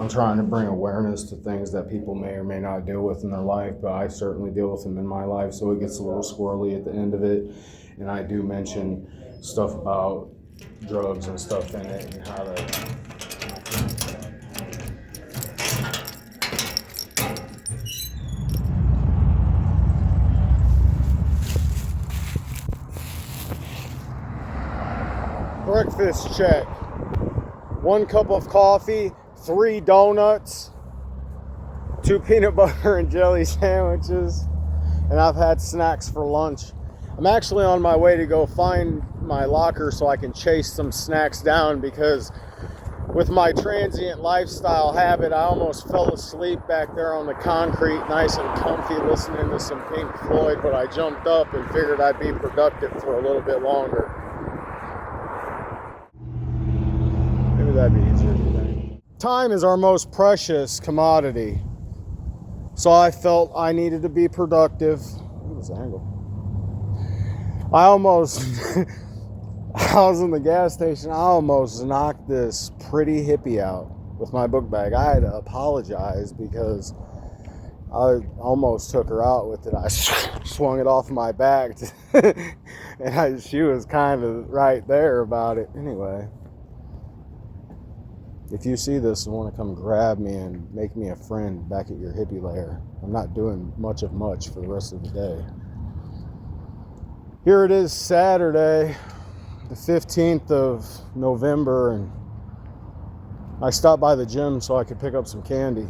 I'm trying to bring awareness to things that people may or may not deal with in their life, but I certainly deal with them in my life, so it gets a little squirrely at the end of it. And I do mention stuff about drugs and stuff in it and how to... Breakfast check. 1 cup of coffee, 3 donuts, 2 peanut butter and jelly sandwiches, and I've had snacks for lunch. I'm actually on my way to go find my locker so I can chase some snacks down, because with my transient lifestyle habit, I almost fell asleep back there on the concrete, nice and comfy, listening to some Pink Floyd, but I jumped up and figured I'd be productive for a little bit longer. Maybe that'd be easier today. Time is our most precious commodity, so I felt I needed to be productive. Look at this angle. I almost, I was in the gas station, I almost knocked this pretty hippie out with my book bag. I had to apologize because I almost took her out with it. I swung it off my back and she was kind of right there about it. Anyway, if you see this and want to come grab me and make me a friend back at your hippie lair, I'm not doing much for the rest of the day. Here it is, Saturday, the 15th of November, and I stopped by the gym so I could pick up some candy.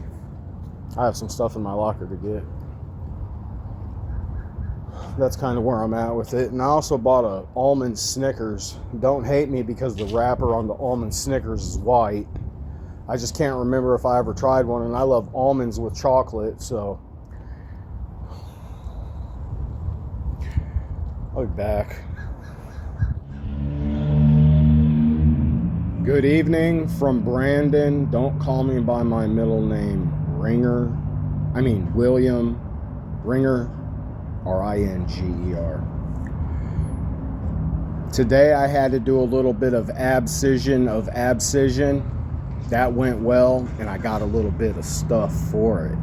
I have some stuff in my locker to get. That's kind of where I'm at with it. And I also bought a almond Snickers. Don't hate me because the wrapper on the almond Snickers is white. I just can't remember if I ever tried one, and I love almonds with chocolate, so I'll be back. Good evening from Brandon. Don't call me by my middle name, William Ringer, R-I-N-G-E-R. Today I had to do a little bit of abscission. That went well, and I got a little bit of stuff for it.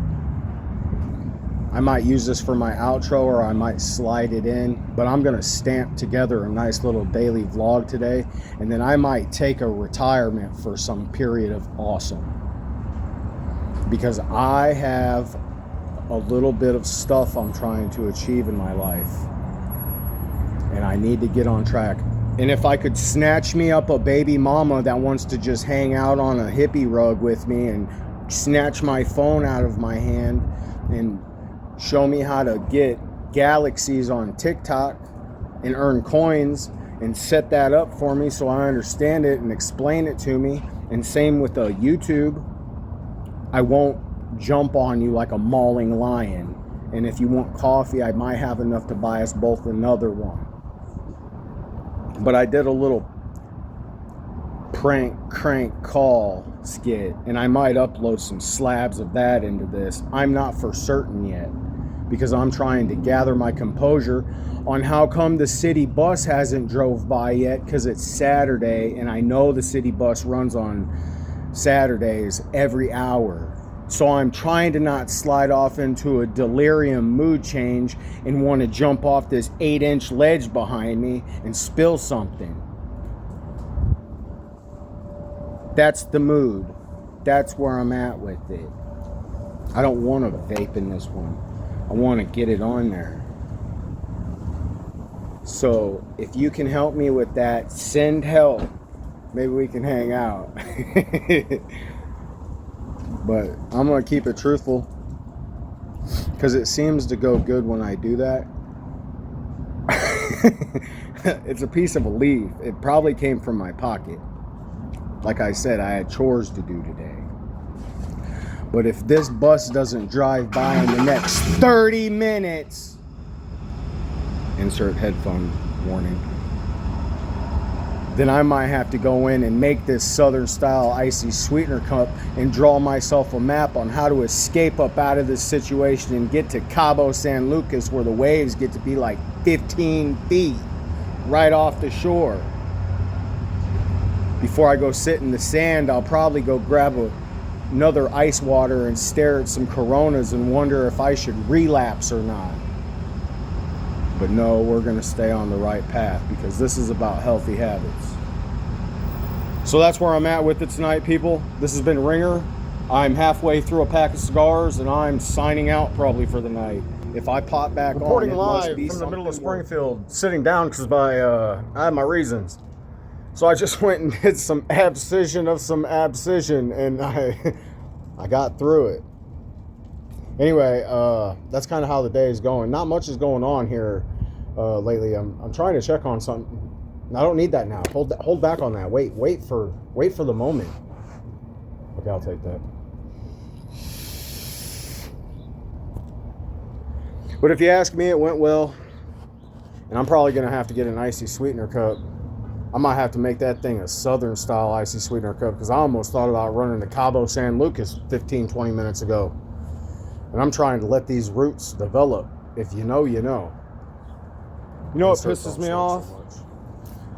I might use this for my outro, or I might slide it in, but I'm gonna stamp together a nice little daily vlog today, and then I might take a retirement for some period of awesome, because I have a little bit of stuff I'm trying to achieve in my life, and I need to get on track. And if I could snatch me up a baby mama that wants to just hang out on a hippie rug with me, and snatch my phone out of my hand and show me how to get galaxies on TikTok and earn coins, and set that up for me so I understand it and explain it to me, and same with the YouTube, I won't jump on you like a mauling lion. And if you want coffee, I might have enough to buy us both another one. But I did a little crank call skit, and I might upload some slabs of that into this. I'm not for certain yet, because I'm trying to gather my composure on how come the city bus hasn't drove by yet, because it's Saturday, and I know the city bus runs on Saturdays every hour. So I'm trying to not slide off into a delirium mood change and want to jump off this 8-inch ledge behind me and spill something. That's the mood. That's where I'm at with it. I don't want to vape in this one. I want to get it on there. So if you can help me with that, send help. Maybe we can hang out. But I'm going to keep it truthful, because it seems to go good when I do that. It's a piece of a leaf. It probably came from my pocket. Like I said, I had chores to do today. But if this bus doesn't drive by in the next 30 minutes, insert headphone warning, then I might have to go in and make this Southern style icy sweetener cup and draw myself a map on how to escape up out of this situation and get to Cabo San Lucas, where the waves get to be like 15 feet right off the shore. Before I go sit in the sand, I'll probably go grab a another ice water and stare at some Coronas and wonder if I should relapse or not. But no, we're going to stay on the right path because this is about healthy habits. So that's where I'm at with it tonight, people. This has been Ringer. I'm halfway through a pack of cigars and I'm signing out probably for the night. If I pop back reporting on, it live must be from the middle of Springfield, sitting down because I have my reasons. So I just went and did some abscission of some abscission, and I got through it. Anyway, that's kind of how the day is going. Not much is going on here lately. I'm trying to check on something. I don't need that now. Hold back on that. Wait for the moment. Okay, I'll take that. But if you ask me, it went well. And I'm probably going to have to get an icy sweetener cup. I might have to make that thing a southern style icy sweetener cup because I almost thought about running to Cabo San Lucas 15-20 minutes ago. And I'm trying to let these roots develop. If you know, you know. You know what pisses me off?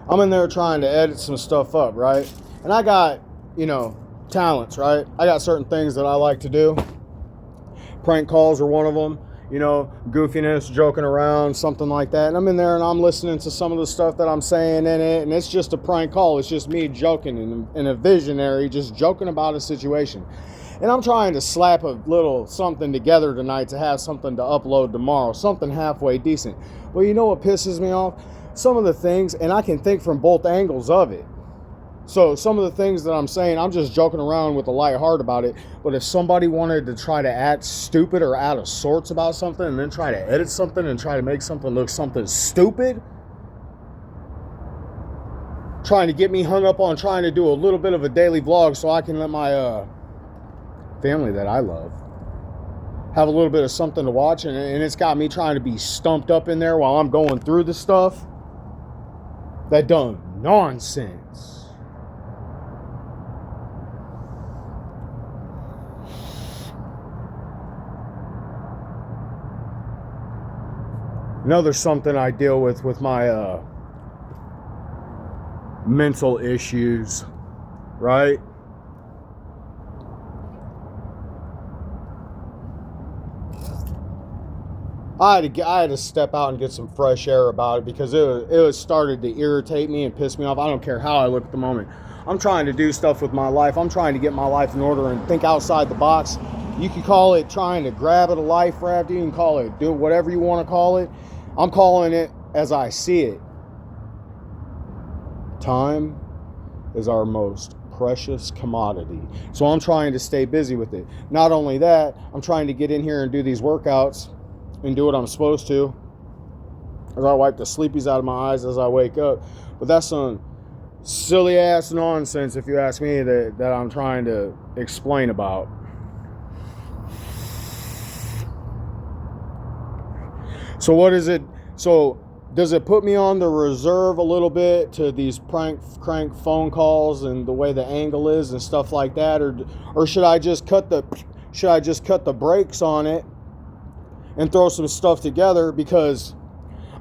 I'm in there trying to edit some stuff up, right? And I got, talents, right? I got certain things that I like to do. Prank calls are one of them. Goofiness, joking around, something like that. And I'm in there and I'm listening to some of the stuff that I'm saying in it. And it's just a prank call. It's just me joking and a visionary, just joking about a situation. And I'm trying to slap a little something together tonight to have something to upload tomorrow, something halfway decent. Well, you know what pisses me off? Some of the things, and I can think from both angles of it. So some of the things that I'm saying, I'm just joking around with a light heart about it. But if somebody wanted to try to act stupid or out of sorts about something and then try to edit something and try to make something look something stupid, trying to get me hung up on trying to do a little bit of a daily vlog so I can let my family that I love have a little bit of something to watch, and it's got me trying to be stumped up in there while I'm going through the stuff. That done nonsense. There's something I deal with my mental issues, right? I had to step out and get some fresh air about it because it started to irritate me and piss me off. I don't care how I look at the moment. I'm trying to do stuff with my life. I'm trying to get my life in order and think outside the box. You can call it trying to grab at a life raft. You can call it do whatever you want to call it. I'm calling it as I see it. Time is our most precious commodity. So I'm trying to stay busy with it. Not only that, I'm trying to get in here and do these workouts and do what I'm supposed to. As I wipe the sleepies out of my eyes as I wake up. But that's some silly ass nonsense, if you ask me, that I'm trying to explain about. So what is it? So does it put me on the reserve a little bit to these crank phone calls and the way the angle is and stuff like that, or should I just cut the brakes on it and throw some stuff together? Because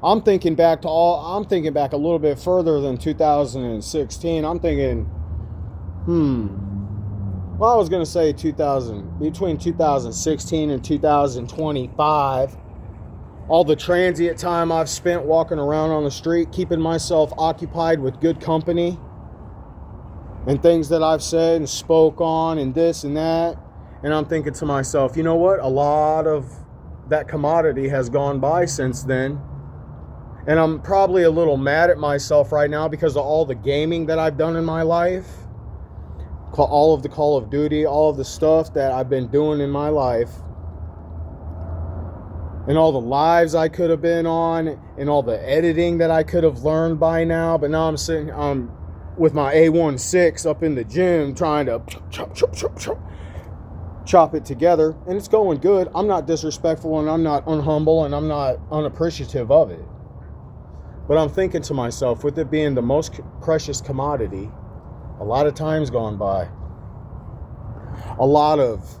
I'm thinking back a little bit further than 2016. I'm thinking, well, I was going to say between 2016 and 2025. All the transient time I've spent walking around on the street, keeping myself occupied with good company and things that I've said and spoke on and this and that. And I'm thinking to myself, you know what? A lot of that commodity has gone by since then. And I'm probably a little mad at myself right now because of all the gaming that I've done in my life. All of the Call of Duty, all of the stuff that I've been doing in my life. And all the lives I could have been on, and all the editing that I could have learned by now. But now I'm sitting with my A16 up in the gym trying to chop it together. And it's going good. I'm not disrespectful, and I'm not unhumble, and I'm not unappreciative of it. But I'm thinking to myself, with it being the most precious commodity, a lot of time's gone by. A lot of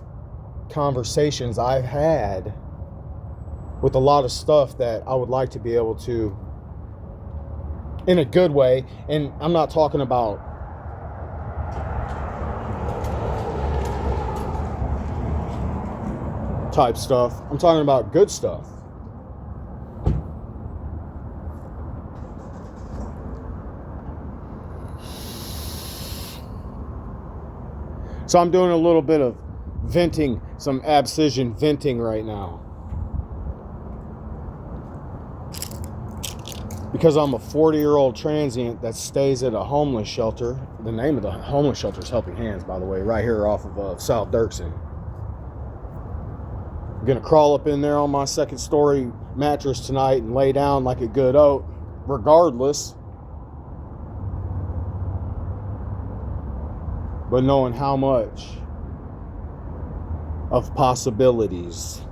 conversations I've had with a lot of stuff that I would like to be able to, in a good way, and I'm not talking about type stuff. I'm talking about good stuff. So I'm doing a little bit of venting, some abscission venting right now. Because I'm a 40-year-old transient that stays at a homeless shelter. The name of the homeless shelter is Helping Hands, by the way, right here off of South Dirksen. I'm gonna crawl up in there on my second story mattress tonight and lay down like a good oat, regardless. But knowing how much of possibilities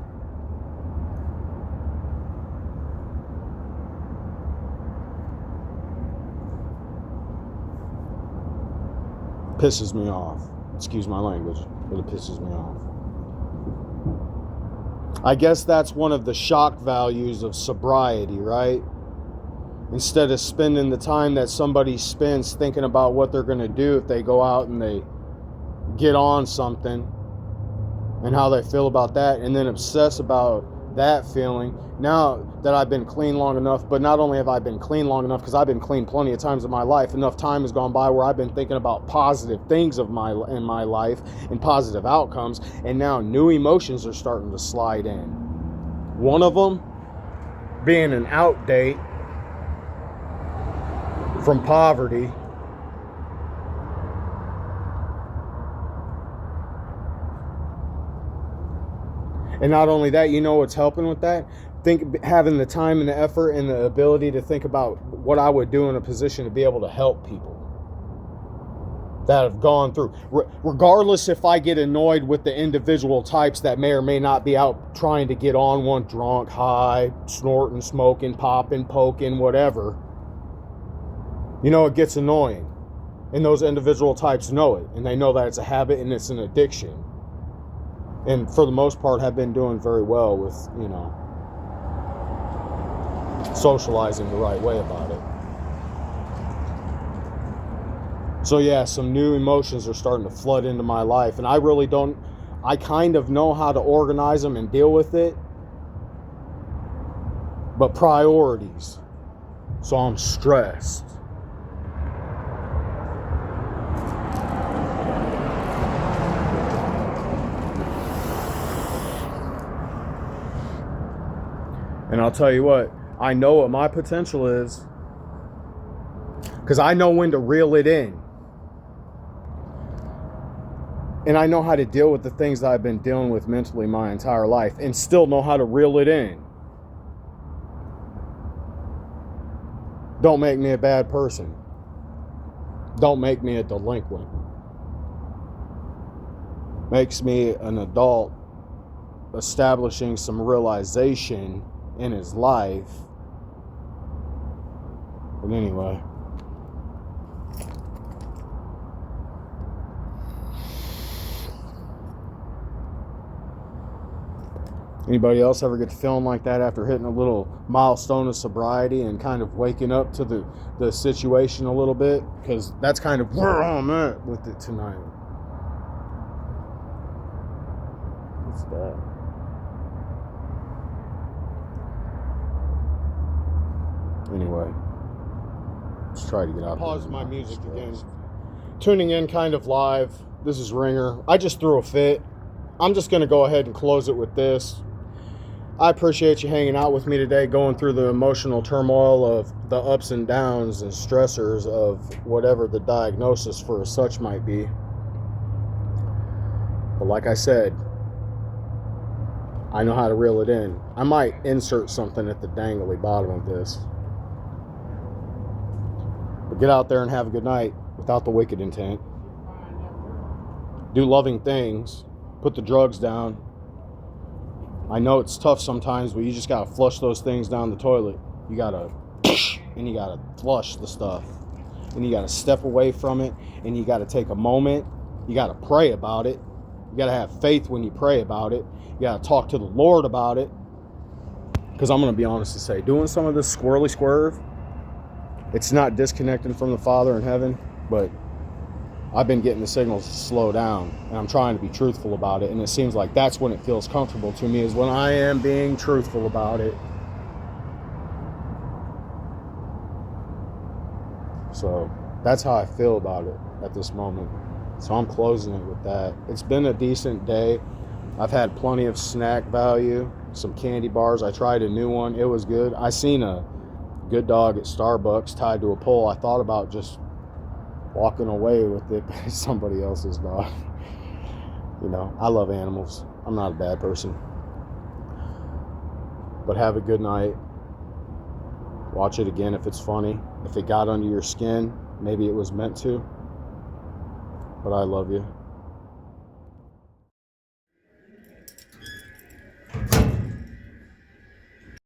pisses me off. Excuse my language, but it pisses me off. I guess that's one of the shock values of sobriety, right? Instead of spending the time that somebody spends thinking about what they're going to do if they go out and they get on something and how they feel about that, and then obsess about that feeling. Now that I've been clean long enough, but not only have I been clean long enough, because I've been clean plenty of times in my life, enough time has gone by where I've been thinking about positive things in my life and positive outcomes, and now new emotions are starting to slide in. One of them being an outdate from poverty. And not only that, you know what's helping with that? Having the time and the effort and the ability to think about what I would do in a position to be able to help people that have gone through. Regardless if I get annoyed with the individual types that may or may not be out trying to get on one, drunk, high, snorting, smoking, popping, poking, whatever. You know, it gets annoying. And those individual types know it. And they know that it's a habit and it's an addiction. And for the most part have been doing very well with, you know, socializing the right way about it. So yeah, some new emotions are starting to flood into my life, and I kind of know how to organize them and deal with it, but priorities. So I'm stressed. And I'll tell you what, I know what my potential is, because I know when to reel it in. And I know how to deal with the things that I've been dealing with mentally my entire life, and still know how to reel it in. Don't make me a bad person. Don't make me a delinquent. Makes me an adult establishing some realization in his life. But anyway, anybody else ever get feeling like that after hitting a little milestone of sobriety and kind of waking up to the situation a little bit? Because that's kind of where I'm at with it tonight. What's that? Anyway, let's try to get out. Pause my music again. Tuning in kind of live. This is Ringer. I just threw a fit. I'm just going to go ahead and close it with this. I appreciate you hanging out with me today, going through the emotional turmoil of the ups and downs and stressors of whatever the diagnosis for such might be. But like I said, I know how to reel it in. I might insert something at the dangly bottom of this. But get out there and have a good night without the wicked intent. Do loving things. Put the drugs down. I know it's tough sometimes, but you just gotta flush those things down the toilet. You gotta, and you gotta flush the stuff. And you gotta step away from it, and you gotta take a moment. You gotta pray about it. You gotta have faith when you pray about it. You gotta talk to the Lord about it. Because I'm gonna be honest to say, doing some of this squirrely swerve, it's not disconnecting from the Father in heaven, but I've been getting the signals to slow down, and I'm trying to be truthful about it, and it seems like that's when it feels comfortable to me, is when I am being truthful about it. So that's how I feel about it at this moment. So I'm closing it with that. It's been a decent day. I've had plenty of snack value, some candy bars. I tried a new one. It was good. I seen a good dog at Starbucks tied to a pole. I thought about just walking away with it, but it's somebody else's dog. You know, I love animals. I'm not a bad person. But have a good night. Watch it again if it's funny. If it got under your skin, maybe it was meant to. But I love you.